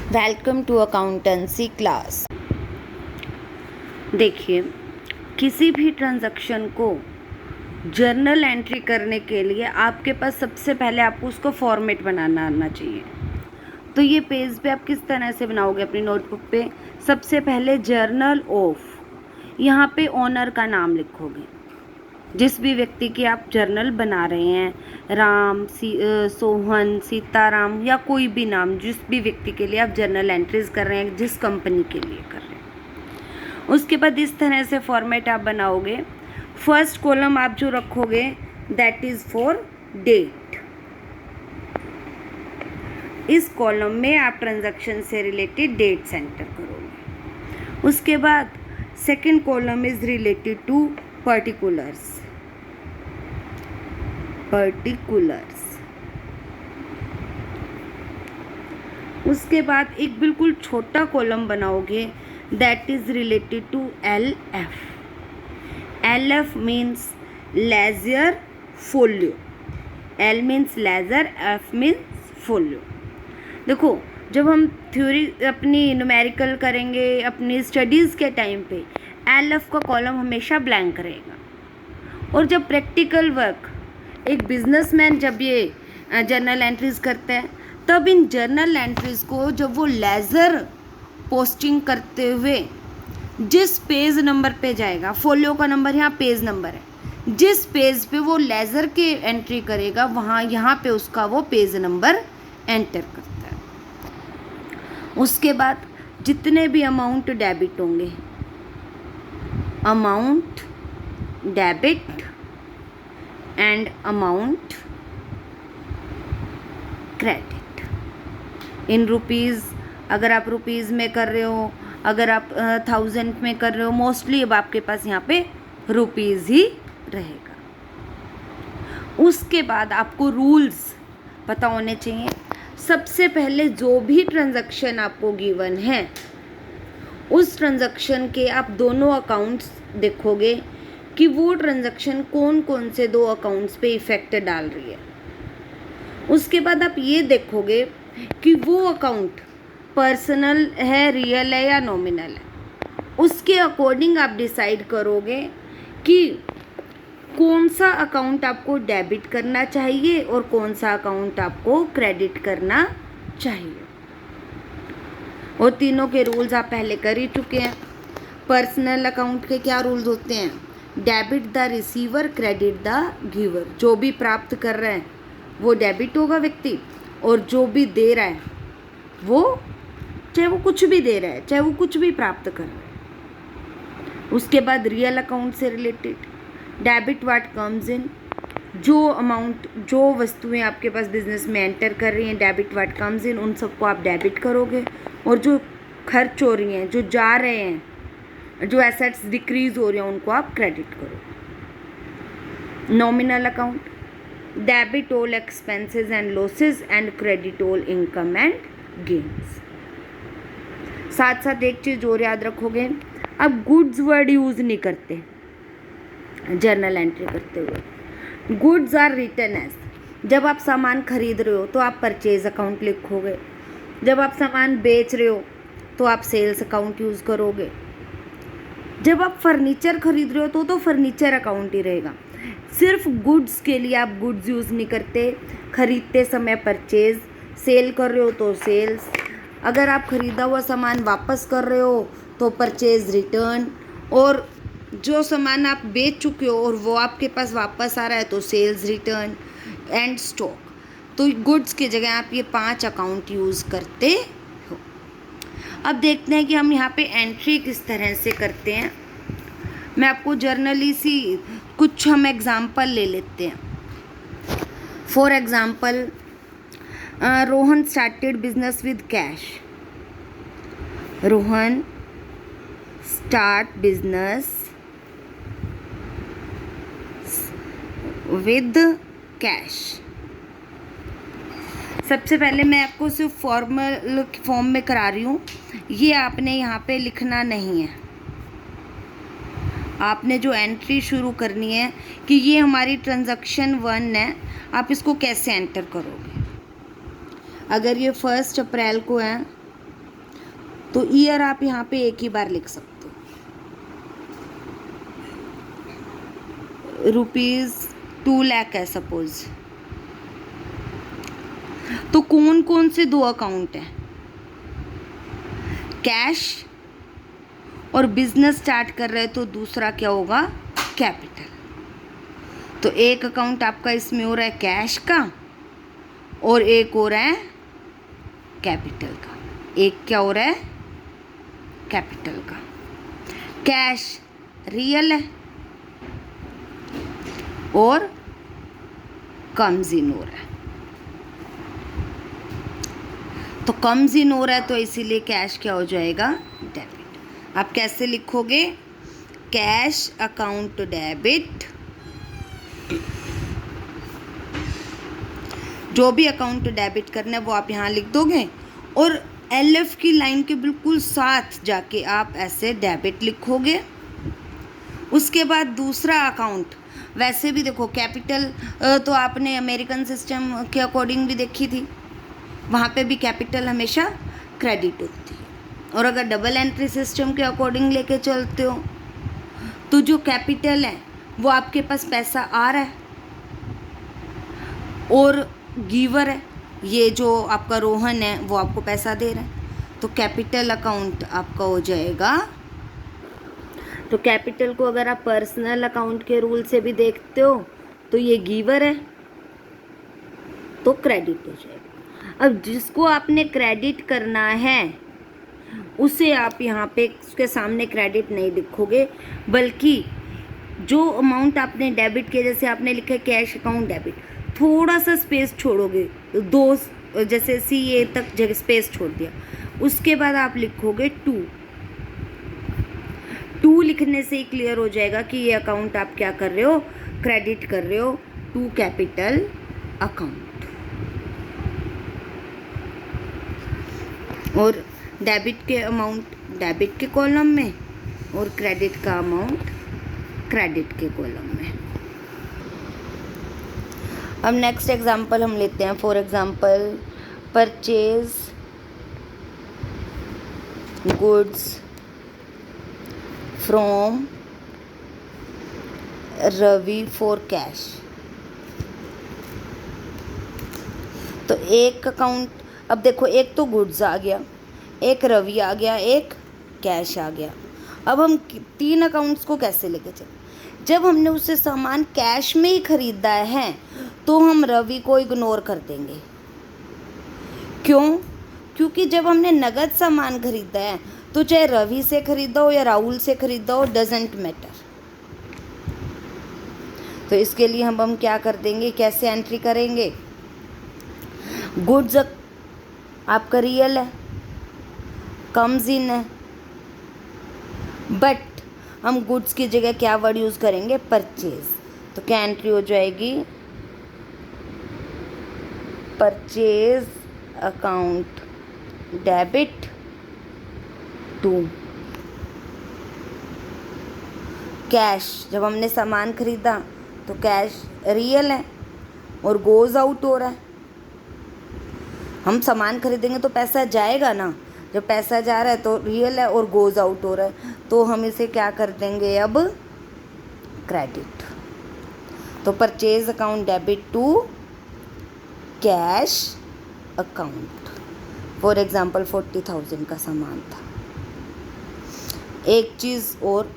Welcome to accountancy class. देखिए, किसी भी ट्रांजैक्शन को जर्नल एंट्री करने के लिए आपके पास सबसे पहले आपको उसको फॉर्मेट बनाना आना चाहिए। तो ये पेज पे आप किस तरह से बनाओगे अपनी नोटबुक पे? सबसे पहले जर्नल ऑफ, यहाँ पे ओनर का नाम लिखोगे। जिस भी व्यक्ति की आप जर्नल बना रहे हैं, राम, सोहन, सीताराम या कोई भी नाम, जिस भी व्यक्ति के लिए आप जर्नल एंट्रीज कर रहे हैं, जिस कंपनी के लिए कर रहे हैं, उसके बाद इस तरह से फॉर्मेट आप बनाओगे। फर्स्ट कॉलम आप जो रखोगे दैट इज फॉर डेट। इस कॉलम में आप ट्रांजैक्शन से रिलेटेड डेट्स एंटर करोगे। उसके बाद second column is related to particulars. उसके बाद एक बिल्कुल छोटा कॉलम बनाओगे that is related to LF। LF means ledger folio. L means ledger, F means folio. देखो, जब हम थ्योरी अपनी न्यूमेरिकल करेंगे अपनी स्टडीज़ के टाइम पे, LF का कॉलम हमेशा ब्लैंक रहेगा। और जब प्रैक्टिकल वर्क, एक बिजनेसमैन जब ये जर्नल एंट्रीज करते हैं, तब इन जर्नल एंट्रीज को जब वो लेज़र पोस्टिंग करते हुए जिस पेज नंबर पे जाएगा, फोलियो का नंबर यहाँ पेज नंबर है, जिस पेज पे वो लेज़र के एंट्री करेगा वहाँ यहाँ पे उसका वो पेज नंबर एंटर करता है। उसके बाद जितने भी अमाउंट डेबिट होंगे, amount debit and amount credit in rupees. अगर आप रुपीज़ में कर रहे हो, अगर आप 1000 में कर रहे हो, मोस्टली अब आपके पास यहाँ पे रुपीज़ ही रहेगा। उसके बाद आपको रूल्स पता होने चाहिए। सबसे पहले जो भी ट्रांजैक्शन आपको गिवन है, उस ट्रांजैक्शन के आप दोनों अकाउंट्स देखोगे कि वो ट्रांजैक्शन कौन कौन से दो अकाउंट्स पे इफ़ेक्ट डाल रही है। उसके बाद आप ये देखोगे कि वो अकाउंट पर्सनल है, रियल है या नॉमिनल है। उसके अकॉर्डिंग आप डिसाइड करोगे कि कौन सा अकाउंट आपको डेबिट करना चाहिए और कौन सा अकाउंट आपको क्रेडिट करना चाहिए। और तीनों के रूल्स आप पहले कर ही चुके हैं। पर्सनल अकाउंट के क्या रूल्स होते हैं? Debit the receiver, credit the giver. जो भी प्राप्त कर रहा है वो डेबिट होगा व्यक्ति, और जो भी दे रहा है वो, चाहे वो कुछ भी दे रहा है, चाहे वो कुछ भी प्राप्त कर रहा है। उसके बाद रियल अकाउंट से related, debit what comes in, जो अमाउंट, जो वस्तुएं आपके पास बिजनेस में एंटर कर रही हैं, डेबिट व्हाट कम्स इन, उन सबको आप डेबिट करोगे। और जो खर्च हो रही हैं, जो जा रहे हैं, जो एसेट्स डिक्रीज हो रहे हैं, उनको आप क्रेडिट करो। Nominal account, debit all expenses and losses and credit all income and gains. साथ साथ एक चीज़ और याद रखोगे, अब गुड्स वर्ड यूज़ नहीं करते जर्नल एंट्री करते हुए। गुड्स आर रिटन एज, जब आप सामान खरीद रहे हो तो आप परचेज अकाउंट लिखोगे, जब आप सामान बेच रहे हो तो आप सेल्स अकाउंट यूज़ करोगे, जब आप फर्नीचर खरीद रहे हो तो फर्नीचर अकाउंट ही रहेगा। सिर्फ गुड्स के लिए आप गुड्स यूज़ नहीं करते। खरीदते समय परचेज, सेल कर रहे हो तो सेल्स, अगर आप खरीदा हुआ सामान वापस कर रहे हो तो परचेज रिटर्न, और जो सामान आप बेच चुके हो और वो आपके पास वापस आ रहा है तो सेल्स रिटर्न एंड स्टॉक। तो गुड्स की जगह आप ये 5 अकाउंट यूज़ करते हो। अब देखते हैं कि हम यहाँ पे एंट्री किस तरह से करते हैं। मैं आपको जर्नली सी कुछ हम एग्जाम्पल ले लेते हैं। For example, Rohan started business with cash. Rohan start business with cash. सबसे पहले मैं आपको सिर्फ फॉर्मल फॉर्म में करा रही हूँ, ये आपने यहाँ पे लिखना नहीं है। आपने जो एंट्री शुरू करनी है कि ये हमारी ट्रांजैक्शन 1 है, आप इसको कैसे एंटर करोगे। अगर ये 1 अप्रैल को है तो ईयर आप यहाँ पे एक ही बार लिख सकते हो। ₹2 लाख है सपोज, तो कौन कौन से 2 अकाउंट हैं? कैश और बिजनेस स्टार्ट कर रहे हैं तो दूसरा क्या होगा? कैपिटल। तो एक अकाउंट आपका इसमें हो रहा है कैश का और एक हो रहा है कैपिटल का। एक क्या हो रहा है? कैपिटल का। कैश रियल है और कम्स इन हो रहा है, तो कम्स इन हो रहा है तो इसीलिए कैश क्या हो जाएगा? डेबिट। आप कैसे लिखोगे? कैश अकाउंट डेबिट, जो भी अकाउंट डेबिट करना है वो आप यहाँ लिख दोगे और LF की लाइन के बिल्कुल साथ जाके आप ऐसे डेबिट लिखोगे। उसके बाद दूसरा अकाउंट, वैसे भी देखो कैपिटल तो आपने अमेरिकन सिस्टम के अकॉर्डिंग भी देखी थी, वहाँ पे भी कैपिटल हमेशा क्रेडिट होती है। और अगर डबल एंट्री सिस्टम के अकॉर्डिंग लेके चलते हो तो जो कैपिटल है वो आपके पास पैसा आ रहा है और गिवर है, ये जो आपका रोहन है वो आपको पैसा दे रहा है, तो कैपिटल अकाउंट आपका हो जाएगा। तो कैपिटल को अगर आप पर्सनल अकाउंट के रूल से भी देखते हो तो ये गिवर है तो क्रेडिट हो जाएगा। अब जिसको आपने क्रेडिट करना है उसे आप यहाँ पे उसके सामने क्रेडिट नहीं लिखोगे, बल्कि जो अमाउंट आपने डेबिट किया, जैसे आपने लिखा है कैश अकाउंट डेबिट, थोड़ा सा स्पेस छोड़ोगे, दो जैसे CA तक जगह स्पेस छोड़ दिया, उसके बाद आप लिखोगे 2 लिखने से ही क्लियर हो जाएगा कि ये अकाउंट आप क्या कर रहे हो? क्रेडिट कर रहे हो टू कैपिटल अकाउंट। और डेबिट के अमाउंट डेबिट के कॉलम में और क्रेडिट का अमाउंट क्रेडिट के कॉलम में। अब नेक्स्ट एग्जांपल हम लेते हैं। For example, purchase goods from Ravi for cash. तो एक अकाउंट, अब देखो एक तो गुड्स आ गया, एक रवि आ गया, एक कैश आ गया। अब हम 3 अकाउंट्स को कैसे लेके चलें? जब हमने उससे सामान कैश में ही खरीदा है तो हम रवि को इग्नोर कर देंगे। क्यों? क्योंकि जब हमने नगद सामान खरीदा है तो चाहे रवि से खरीदा हो या राहुल से खरीदा हो, डजेंट मैटर। तो इसके लिए हम क्या कर देंगे, कैसे एंट्री करेंगे? गुड्स आपका रियल है, कम्स इन है, बट हम गुड्स की जगह क्या वर्ड यूज़ करेंगे? परचेज। तो क्या एंट्री हो जाएगी? Purchase account debit to cash. जब हमने सामान खरीदा तो कैश रियल है और गोज़ आउट हो रहा है। हम सामान खरीदेंगे तो पैसा जाएगा ना, जब पैसा जा रहा है तो रियल है और गोज़ आउट हो रहा है, तो हम इसे क्या कर देंगे अब? क्रेडिट। तो purchase account debit to cash account. For example 40,000 का सामान था। एक चीज़ और,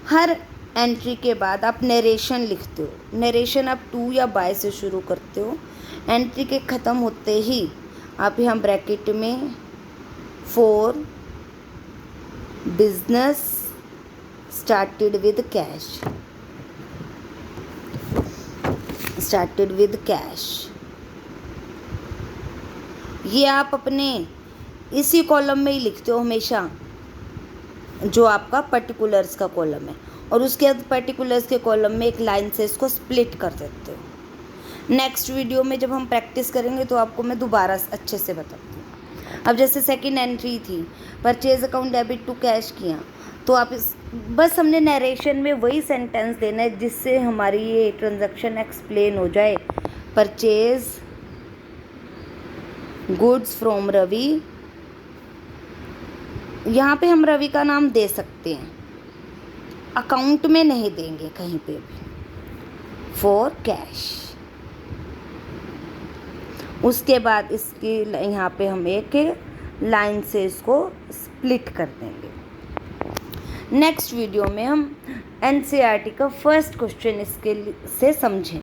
हर एंट्री के बाद आप नरेशन लिखते हो। नरेशन आप टू या बाय से शुरू करते हो। एंट्री के ख़त्म होते ही आप यहाँ ब्रैकेट में for business started with cash, started with cash, ये आप अपने इसी कॉलम में ही लिखते हो हमेशा, जो आपका पर्टिकुलर्स का कॉलम है, और उसके बाद पर्टिकुलर्स के कॉलम में एक लाइन से इसको स्प्लिट कर देते हो। नेक्स्ट वीडियो में जब हम प्रैक्टिस करेंगे तो आपको मैं दोबारा अच्छे से बताती हूँ। अब जैसे सेकंड एंट्री थी, purchase account debit to cash किया, तो आप बस हमने नरेशन में वही सेंटेंस देना है जिससे हमारी ये ट्रांजैक्शन एक्सप्लेन हो जाए। परचेज गुड्स फ्रॉम रवि यहाँ पे हम रवि का नाम दे सकते हैं, अकाउंट में नहीं देंगे कहीं पे भी, फॉर कैश। उसके बाद इसकी यहाँ पे हम एक लाइन से इसको स्प्लिट कर देंगे। नेक्स्ट वीडियो में हम एनसीईआरटी का फर्स्ट क्वेश्चन इसके से समझें।